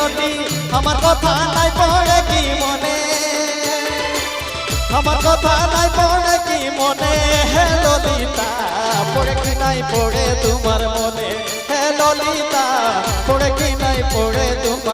মিনতি আমার কথা নাই পড়ে কি মনে আমার কথা নাই পড়ে কি মনে হে ললিতা পড়ে কি নাই পড়ে তোমার মনে হে ললিতা পড়ে কি নাই পড়ে তোমার